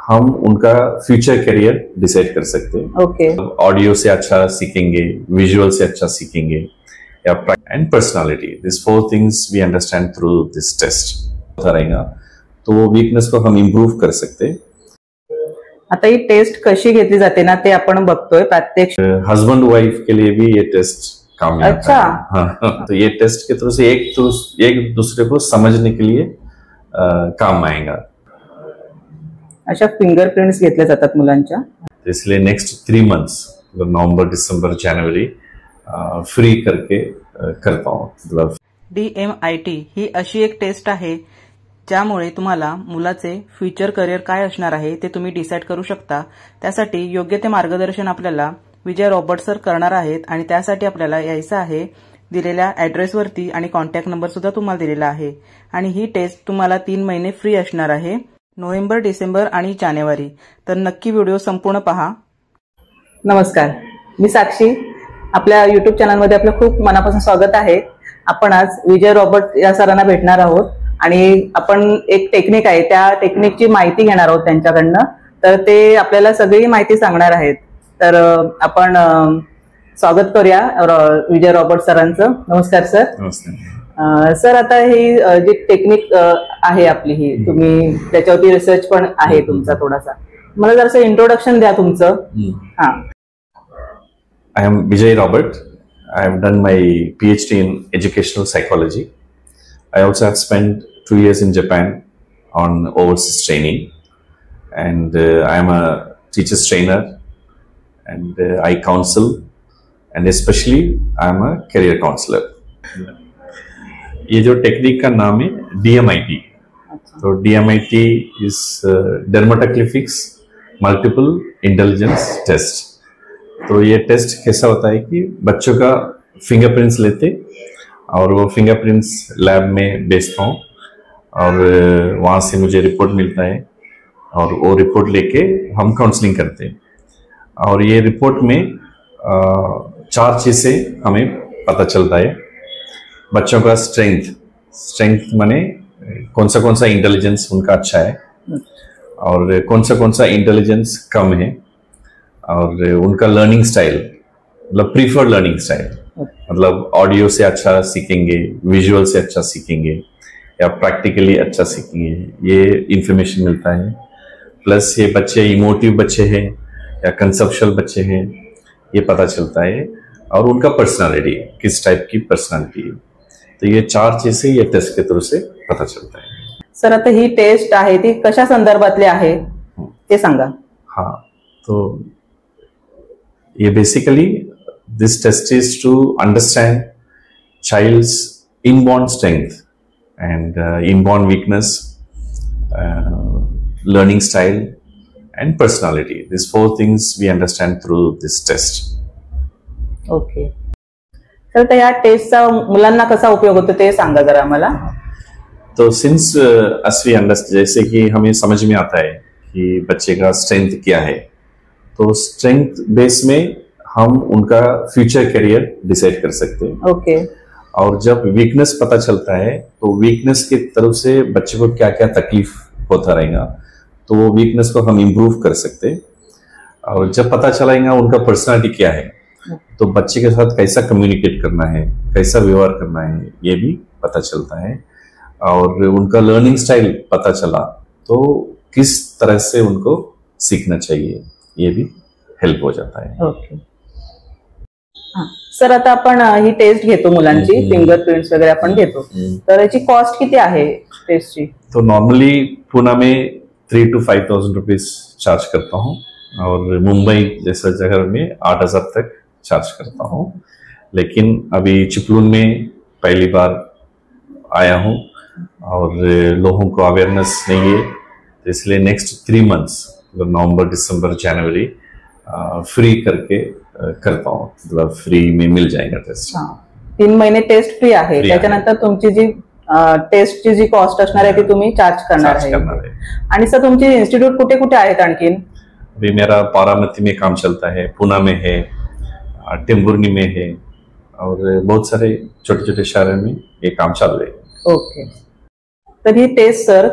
हम उनका future career decide कर सकते हैं। ओके। ऑडियो से अच्छा सीखेंगे, विजुअल से अच्छा सीखेंगे, या and personality, this 4 things we understand through this test रहेगा, तो वो वीकनेस को हम इम्प्रूव कर सकते हैं। आता ही टेस्ट कशी घेतली जाते ना ते आपण बघतोय प्रत्यक्ष। हस्बैंड वाइफ के लिए भी ये टेस्ट काम में अच्छा। आता है। हाँ, तो ये टेस्ट के थ्रू से एक दूसरे को समझने के लिए काम आएगा। अशा फिंगरप्रिंट्स घेतल्या जातात मुलांच्या, इसलिए नेक्स्ट 3 मंथ्स नवंबर, दिसंबर, जनवरी फ्री करके करता हूँ। मतलब DMIT ही अशी एक टेस्ट आहे ज्यामुळे तुम्हाला मुलाचे फ्युचर करिअर काय असणार आहे ते तुम्ही डिसाईड करू शकता। त्यासाठी योग्य ते मार्गदर्शन आपल्याला विजय रॉबर्ट सर करणार आहेत आणि त्यासाठी आपल्याला यायचं आहे दिलेल्या ॲड्रेसवरती आणि कॉन्टॅक्ट नंबर सुद्धा तुम्हाला दिलेला आहे। आणि ही टेस्ट तुम्हाला 3 महिने फ्री असणार आहे, नोव्हेंबर, डिसेंबर आणि जानेवारी। तर नक्की व्हिडिओ संपूर्ण पहा। नमस्कार, मी साक्षी, आपल्या YouTube चॅनलमध्ये आपलं खूप मनापासून स्वागत आहे। आपण आज विजय रॉबर्ट या सरांना भेटणार आहोत आणि आपण एक टेक्निक आहे त्या टेक्निकची माहिती घेणार आहोत त्यांच्याकडनं। तर ते आपल्याला सगळी माहिती सांगणार आहेत। तर आपण स्वागत करूया विजय रॉबर्ट सरांचं। नमस्कार सर। नमस्कार सर, आता ही जी टेक्निक आहे आपली, ही तुम्ही त्याच्यावरती रिसर्च पण आहे तुमचा थोडासा, मला जरासं इंट्रोडक्शन द्या तुमचं। हां। I am Vijay Robert. I have done my PhD in educational psychology. I also have spent 2 years in Japan on overseas training, and I am a teacher's trainer, and I counsel, and especially I am a career counselor. ये जो technique का नाम है DMIT। तो DMIT is Dermatoglyphics Multiple Intelligence Test। तो ये test कैसा होता है कि बच्चों का फिंगरप्रिंट्स लेते और वो फिंगरप्रिंट्स लैब में भेजता हूँ और वहाँ से मुझे रिपोर्ट मिलता है और वो रिपोर्ट लेके हम काउंसलिंग करते हैं। और ये रिपोर्ट में 4 चीज़ें हमें पता चलता है। बच्चों का स्ट्रेंथ माने कौन सा इंटेलिजेंस उनका अच्छा है और कौन सा इंटेलिजेंस कम है, और उनका लर्निंग स्टाइल, मतलब प्रीफर्ड लर्निंग स्टाइल, मतलब ऑडियो से अच्छा सीखेंगे, विजुअल से अच्छा सीखेंगे, या प्रैक्टिकली अच्छा सीखेंगे, ये इंफॉर्मेशन मिलता है। प्लस ये बच्चे इमोटिव बच्चे हैं या कंसेप्चुअल बच्चे हैं, ये पता चलता है, और उनका पर्सनालिटी किस टाइप की पर्सनालिटी है। तो ये 4 चीजें ये टेस्ट के थ्रू से पता चलता है। सर, आता ही टेस्ट आहे ती कशा संदर्भातली आहे ते सांगा। हाँ, तो ये basically this test is to understand child's inborn strength and inborn weakness, learning style and personality. These 4 things we understand through this test. Okay sir, तर या टेस्टचा मुलांना कसा उपयोग होतो ते सांगा जरा आम्हाला। तो सिंस as we understand, जैसे कि हमें समझ में आता है कि बच्चे का स्ट्रेंथ क्या है, तो स्ट्रेंथ बेस में हम उनका फ्यूचर करियर डिसाइड कर सकते हैं। ओके। और जब वीकनेस पता चलता है तो वीकनेस की तरफ से बच्चे को क्या क्या तकलीफ होता रहेगा, तो वो वीकनेस को हम इम्प्रूव कर सकते हैं। और जब पता चलेगा उनका पर्सनालिटी क्या है, तो बच्चे के साथ कैसा कम्युनिकेट करना है, कैसा व्यवहार करना है, ये भी पता चलता है। और उनका लर्निंग स्टाइल पता चला तो किस तरह से उनको सीखना चाहिए, ये भी हेल्प हो जाता है। ओके सर, आता आपण ही टेस्ट घेतो मुलांची, फिंगरप्रिंट्स वगैरे आपण घेतो, तर याची कॉस्ट किती आहे टेस्टची? तो नॉर्मली पुणे में 3 to 5,000 रुपीज चार्ज करता हूँ, और मुंबई जैसा जगह में 8,000 तक चार्ज करता हूँ। लेकिन अभी चिपलून में पहली बार आया हूँ और लोगों को अवेयरनेस नहीं है, तो इसलिए नेक्स्ट 3 मंथ्स नवंबर, दिसंबर, जनवरी फ्री करके करता हूँ, मतलब फ्री में मिल जाएगा टेस्ट। 3 महिने टेस्ट फ्री आहे, त्याच्यानंतर तुमची जी टेस्टची जी कॉस्ट असणार आहे ती तुम्ही चार्ज करणार आहे। आणि सर, तुमची इन्स्टिट्यूट कुठे कुठे आहेत आणखीन? अभी मेरा बारामती में काम चलता है, पुणे में है, टेम्बुर्नी में है, और बहुत सारे छोटे छोटे शहरों में ये काम चल रहे हैं। ओके। तर ही टेस्ट सर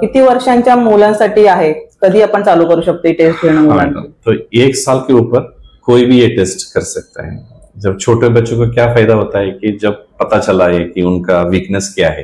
किती वर्षांच्या मुलांसाठी आहे? कधी आपण चालू करू शकतो ही टेस्ट घेणं मुलांची? तो 1 साल के ऊपर कोई भी ये टेस्ट कर सकता है। जब छोटे बच्चों को क्या फायदा होता है कि जब पता चला है कि उनका वीकनेस क्या है,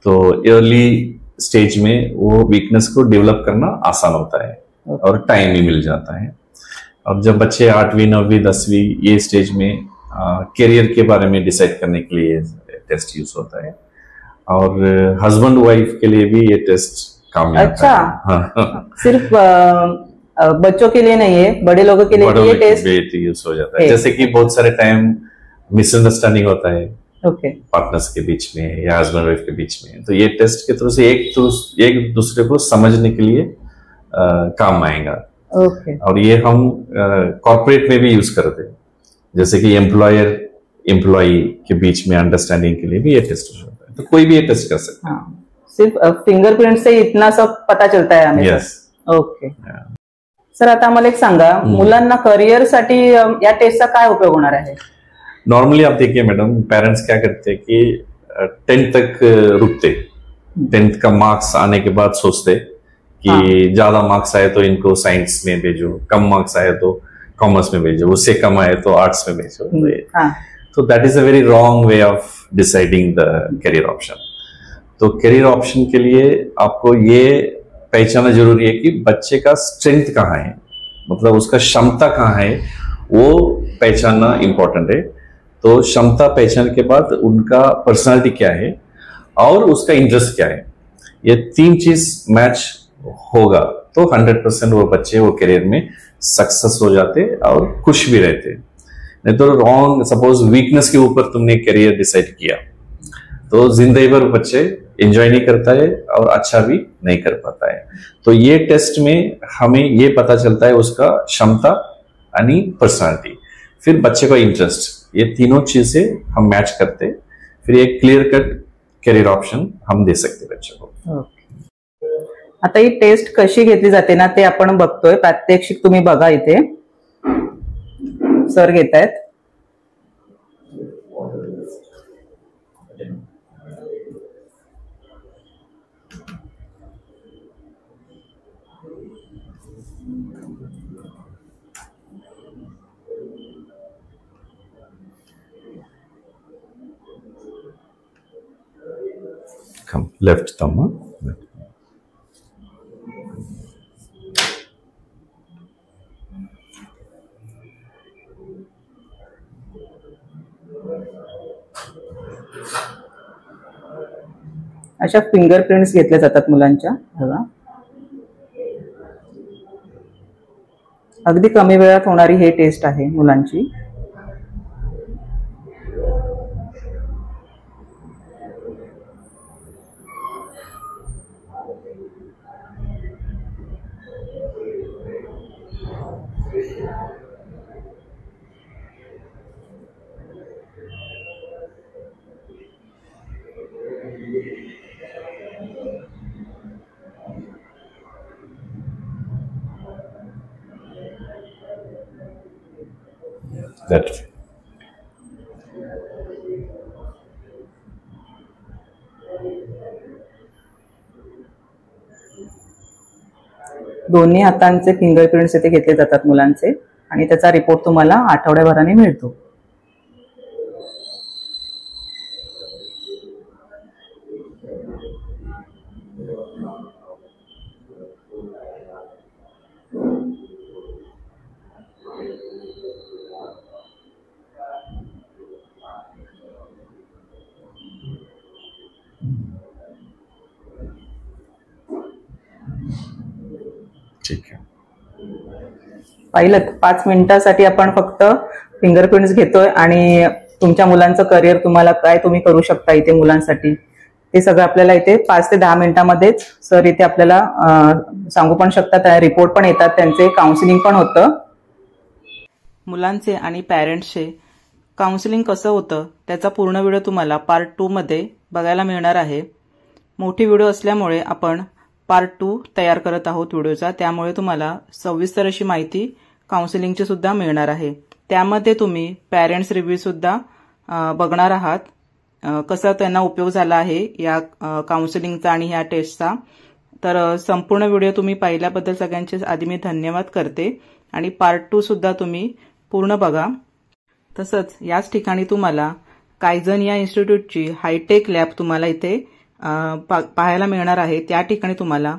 तो अर्ली स्टेज में वो वीकनेस को डेवलप करना आसान होता है और टाइम भी मिल जाता है। अब जब बच्चे 8वीं 9वीं 10वीं ये स्टेज में करियर के बारे में डिसाइड करने के लिए टेस्ट यूज होता है, और हस्बैंड वाइफ के लिए भी ये टेस्ट काम में आता है। हाँ। सिर्फ बच्चों के लिए नहीं है, बड़े लोगों के लिए भी ये टेस्ट यूज हो जाता है। जैसे कि बहुत सारे टाइम मिसअंडरस्टैंडिंग होता है पार्टनर्स के बीच में या हस्बैंड वाइफ के बीच में, तो ये टेस्ट के थ्रू से एक दूसरे को समझने के लिए काम आएगा। और ये हम कॉर्पोरेट में भी यूज करते हैं, जैसे कि एम्प्लॉयर एम्प्लॉई के बीच में अंडरस्टैंडिंग के लिए भी ये टेस्ट होता है। तो कोई भी ये टेस्ट कर सकता है। सिर्फ फिंगरप्रिंट से इतना सब पता चलता है हमें? यस। ओके सर, आता आम्हाला एक सांगा, मुलांना करिअर साठी या टेस्टचा काय उपयोग होणार आहे? नॉर्मली आप देखिए मैडम, पेरेंट्स क्या करते हैं कि 10th तक रुकते, 10th का मार्क्स आने के बाद सोचते कि ज्यादा मार्क्स आए तो इनको साइंस में भेजो, कम मार्क्स आए तो कॉमर्स में भेजो, उससे कम आए तो आर्ट्स में भेजो। तो that is a very wrong way of deciding the career option. तो करियर ऑप्शन के लिए आपको ये पहचानना जरूरी है कि बच्चे का स्ट्रेंथ कहाँ है, मतलब उसका क्षमता कहाँ है, वो पहचानना इंपॉर्टेंट है। तो क्षमता पहचान के बाद उनका पर्सनालिटी क्या है और उसका इंटरेस्ट क्या है, ये 3 चीज मैच होगा तो 100% वो बच्चे वो करियर में सक्सेस हो जाते और खुश भी रहते। नहीं तो रॉन्ग, सपोज वीकनेस के ऊपर तुमने करियर डिसाइड किया तो जिंदगी भर बच्चे एंजॉय नहीं करता है और अच्छा भी नहीं कर पाता है। तो ये टेस्ट में हमें ये पता चलता है उसका क्षमता यानी पर्सनालिटी, फिर बच्चे का इंटरेस्ट, ये तीनों चीजें हम मैच करते, फिर एक क्लियर कट करियर ऑप्शन हम दे सकते बच्चे को। आता ही टेस्ट कशी घेतली जाते ना ते आपण बघतोय, प्रात्यक्षिक तुम्ही बघा, इथे सर घेत आहेत। लेफ्ट थंब, अशा फिंगरप्रिंट्स घेतल्या जातात मुलांच्या। बघा, अगदी कमी वेळात होणारी हे टेस्ट आहे मुलांची। दोन्ही हातांचे फिंगरप्रिंट्स इथे घेतले जातात मुलांचे आणि त्याचा रिपोर्ट तुम्हाला आठवड्याभराने मिळतो। ठीक आहे, पाहिलं 5 मिनिटांसाठी आपण फक्त फिंगरप्रिंट्स घेतोय आणि तुमच्या मुलांचं करिअर तुम्हाला काय तुम्ही करू शकता इथे मुलांसाठी ते सगळं आपल्याला इथे 5 ते 10 मिनिटांमध्येच सर इथे आपल्याला सांगू पण शकतात, रिपोर्ट पण येतात, त्यांचे काउन्सिलिंग पण होतं। मुलांचे आणि पॅरेंट्सचे काउन्सिलिंग कसं होतं त्याचा पूर्ण व्हिडिओ तुम्हाला पार्ट 2 मध्ये बघायला मिळणार आहे। मोठी व्हिडिओ असल्यामुळे आपण पार्ट 2 तयार करत आहोत व्हिडिओचा, त्यामुळे तुम्हाला सविस्तर अशी माहिती काउन्सिलिंगची सुद्धा मिळणार आहे। त्यामध्ये तुम्ही पॅरेंट्स रिव्ह्यू सुद्धा बघणार आहात कसा त्यांना उपयोग झाला आहे या काउन्सिलिंगचा आणि ह्या टेस्टचा। तर संपूर्ण व्हिडिओ तुम्ही पाहिल्याबद्दल सगळ्यांचे आधी मी धन्यवाद करते आणि पार्ट 2 सुद्धा तुम्ही पूर्ण बघा। तसंच याच ठिकाणी तुम्हाला कायझन या इन्स्टिट्यूटची हायटेक लॅब तुम्हाला इथे पाहायला मिळणार आहे। त्या ठिकाणी तुम्हाला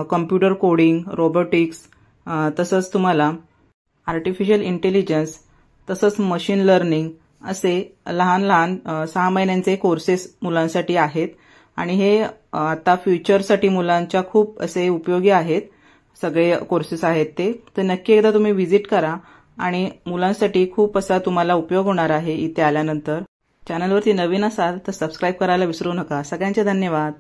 कॉम्प्युटर कोडिंग, रोबोटिक्स, तसंच तुम्हाला आर्टिफिशियल इंटेलिजन्स, तसंच मशीन लर्निंग असे लहान लहान 6 महिन्यांचे कोर्सेस मुलांसाठी आहेत आणि हे आता फ्युचरसाठी मुलांच्या खूप असे उपयोगी आहेत। सगळे कोर्सेस आहेत ते, तर नक्की एकदा तुम्ही व्हिजिट करा आणि मुलांसाठी खूप असा तुम्हाला उपयोग होणार आहे इथे आल्यानंतर। चॅनलवरती नवीन असाल तर सबस्क्राईब करायला विसरू नका। सगळ्यांचे धन्यवाद।